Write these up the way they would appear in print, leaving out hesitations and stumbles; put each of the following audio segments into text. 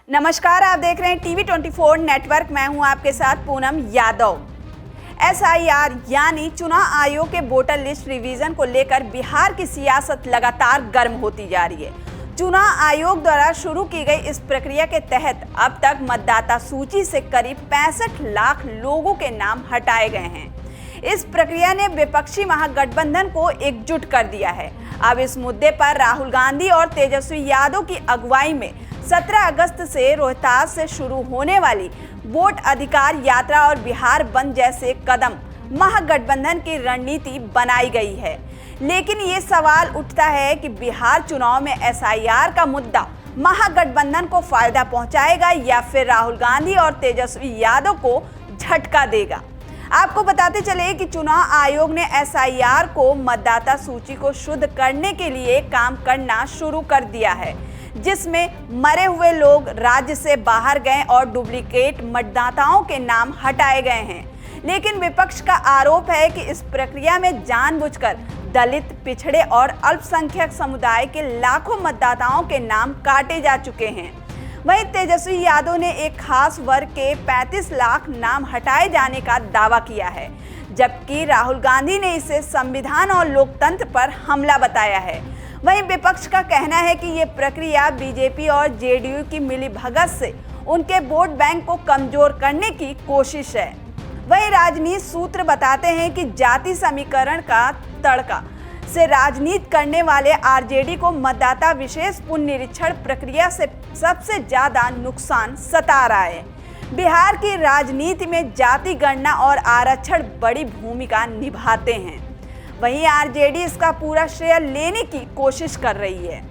नमस्कार, आप देख रहे हैं टीवी 24 नेटवर्क। मैं हूं आपके साथ पूनम यादव। SIR यानी चुनाव आयोग के वोटर लिस्ट रिवीजन को लेकर बिहार की सियासत लगातार गर्म होती जा रही है। चुनाव आयोग द्वारा शुरू की गई इस प्रक्रिया के तहत अब तक मतदाता सूची से करीब 65 लाख लोगों के नाम हटाए गए हैं। इस प्रक्रिया ने विपक्षी महागठबंधन को एकजुट कर दिया है। अब इस मुद्दे पर राहुल गांधी और तेजस्वी यादव की अगुवाई में 17 अगस्त से रोहतास से शुरू होने वाली वोट अधिकार यात्रा और बिहार बंद जैसे कदम महागठबंधन की रणनीति बनाई गई है। लेकिन ये सवाल उठता है कि बिहार चुनाव में SIR का मुद्दा महागठबंधन को फायदा पहुंचाएगा या फिर राहुल गांधी और तेजस्वी यादव को झटका देगा। आपको बताते चले कि चुनाव आयोग ने SIR को मतदाता सूची को शुद्ध करने के लिए काम करना शुरू कर दिया है, जिसमें मरे हुए लोग राज्य से बाहर गए और डुप्लीकेट मतदाताओं के नाम हटाए गए हैं। लेकिन विपक्ष का आरोप है कि इस प्रक्रिया में जानबूझकर दलित, पिछड़े और अल्पसंख्यक समुदाय के लाखों मतदाताओं के नाम काटे जा चुके हैं। वहीं तेजस्वी यादव ने एक खास वर्ग के 35 लाख नाम हटाए जाने का दावा किया है, जबकि राहुल गांधी ने इसे संविधान और लोकतंत्र पर हमला बताया है। वहीं विपक्ष का कहना है कि ये प्रक्रिया बीजेपी और JDU की मिलीभगत से उनके वोट बैंक को कमजोर करने की कोशिश है। वहीं राजनीति सूत्र बताते हैं कि जाति समीकरण का तड़का से राजनीति करने वाले RJD को मतदाता विशेष पुनरीक्षण प्रक्रिया से सबसे ज्यादा नुकसान सता रहा है। बिहार की राजनीति में जाति गणना और आरक्षण बड़ी भूमिका निभाते हैं। वहीं RJD इसका पूरा श्रेय लेने की कोशिश कर रही है।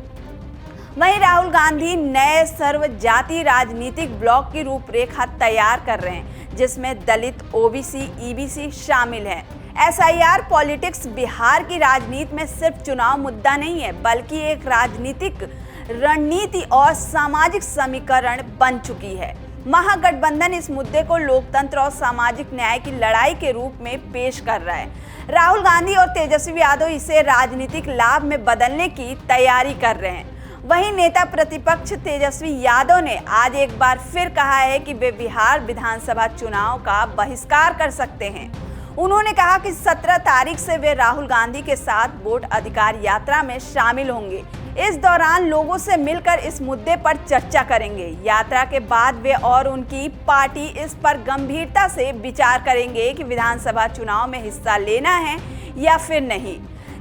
वहीं राहुल गांधी नए सर्व जाति राजनीतिक ब्लॉक की रूपरेखा तैयार कर रहे हैं, जिसमें दलित, OBC, EBC शामिल हैं। SIR पॉलिटिक्स बिहार की राजनीति में सिर्फ चुनाव मुद्दा नहीं है, बल्कि एक राजनीतिक रणनीति और सामाजिक समीकरण बन चुकी है। महागठबंधन इस मुद्दे को लोकतंत्र और सामाजिक न्याय की लड़ाई के रूप में पेश कर रहा है। राहुल गांधी और तेजस्वी यादव इसे राजनीतिक लाभ में बदलने की तैयारी कर रहे हैं। वहीं नेता प्रतिपक्ष तेजस्वी यादव ने आज एक बार फिर कहा है कि वे बिहार विधानसभा चुनाव का बहिष्कार कर सकते हैं। उन्होंने कहा कि 17 तारीख से वे राहुल गांधी के साथ वोट अधिकार यात्रा में शामिल होंगे। इस दौरान लोगों से मिलकर इस मुद्दे पर चर्चा करेंगे। यात्रा के बाद वे और उनकी पार्टी इस पर गंभीरता से विचार करेंगे कि विधानसभा चुनाव में हिस्सा लेना है या फिर नहीं।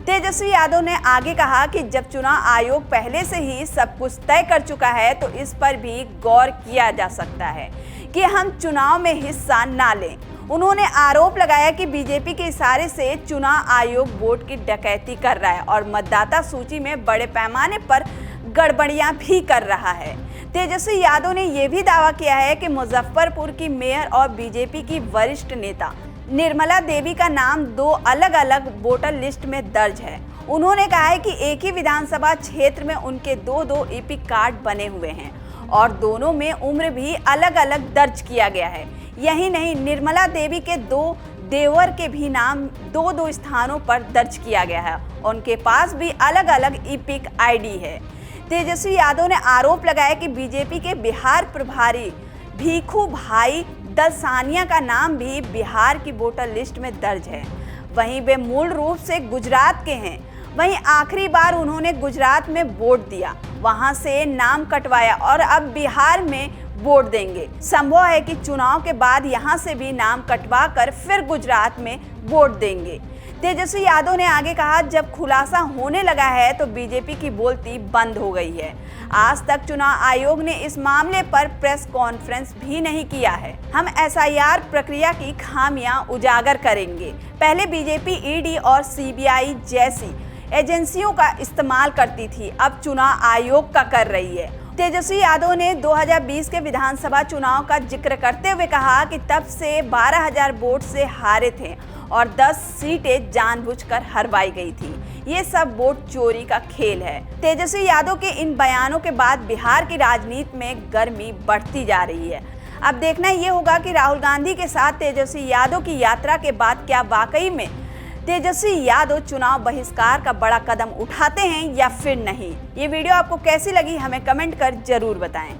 तेजस्वी यादव ने आगे कहा कि जब चुनाव आयोग पहले से ही सब कुछ तय कर चुका है तो इस पर भी गौर किया जा सकता है कि हम चुनाव में हिस्सा ना लें। उन्होंने आरोप लगाया कि बीजेपी के इशारे से चुनाव आयोग वोट की डकैती कर रहा है और मतदाता सूची में बड़े पैमाने पर गड़बड़ियां भी कर रहा है। तेजस्वी यादव ने यह भी दावा किया है कि मुजफ्फरपुर की मेयर और बीजेपी की वरिष्ठ नेता निर्मला देवी का नाम 2 अलग-अलग वोटर लिस्ट में दर्ज है। उन्होंने कहा है कि एक ही विधानसभा क्षेत्र में उनके 2-2 EPIC कार्ड बने हुए हैं और दोनों में उम्र भी अलग-अलग दर्ज किया गया है। यही नहीं, निर्मला देवी के 2 देवर के भी नाम 2-2 स्थानों पर दर्ज किया गया है। उनके पास भी अलग-अलग EPIC ID है। तेजस्वी यादव ने आरोप लगाया कि बीजेपी के बिहार प्रभारी भीखू भाई दलसानिया का नाम भी बिहार की वोटर लिस्ट में दर्ज है। वहीं वे मूल रूप से गुजरात के हैं। वहीं आखिरी बार उन्होंने गुजरात में वोट दिया, वहां से नाम कटवाया और अब बिहार में वोट देंगे। संभव है कि चुनाव के बाद यहां से भी नाम कटवा कर फिर गुजरात में वोट देंगे। तेजस्वी यादव ने आगे कहा, जब खुलासा होने लगा है तो बीजेपी की बोलती बंद हो गई है। आज तक चुनाव आयोग ने इस मामले पर प्रेस कॉन्फ्रेंस भी नहीं किया है। हम SIR प्रक्रिया की खामियां उजागर करेंगे। पहले बीजेपी ED और CBI जैसी एजेंसियों का इस्तेमाल करती थी, अब चुनाव आयोग का कर रही है। तेजस्वी यादव ने 2020 के विधानसभा चुनाव का जिक्र करते हुए कहा कि तब से 12,000 वोट से हारे थे और 10 सीटें जानबूझकर हरवाई गई थी। ये सब वोट चोरी का खेल है। तेजस्वी यादव के इन बयानों के बाद बिहार की राजनीति में गर्मी बढ़ती जा रही है। अब देखना ये होगा कि राहुल गांधी के साथ तेजस्वी यादव की यात्रा के बाद क्या वाकई में तेजस्वी यादव चुनाव बहिष्कार का बड़ा कदम उठाते हैं या फिर नहीं। ये वीडियो आपको कैसी लगी हमें कमेंट कर जरूर बताएं।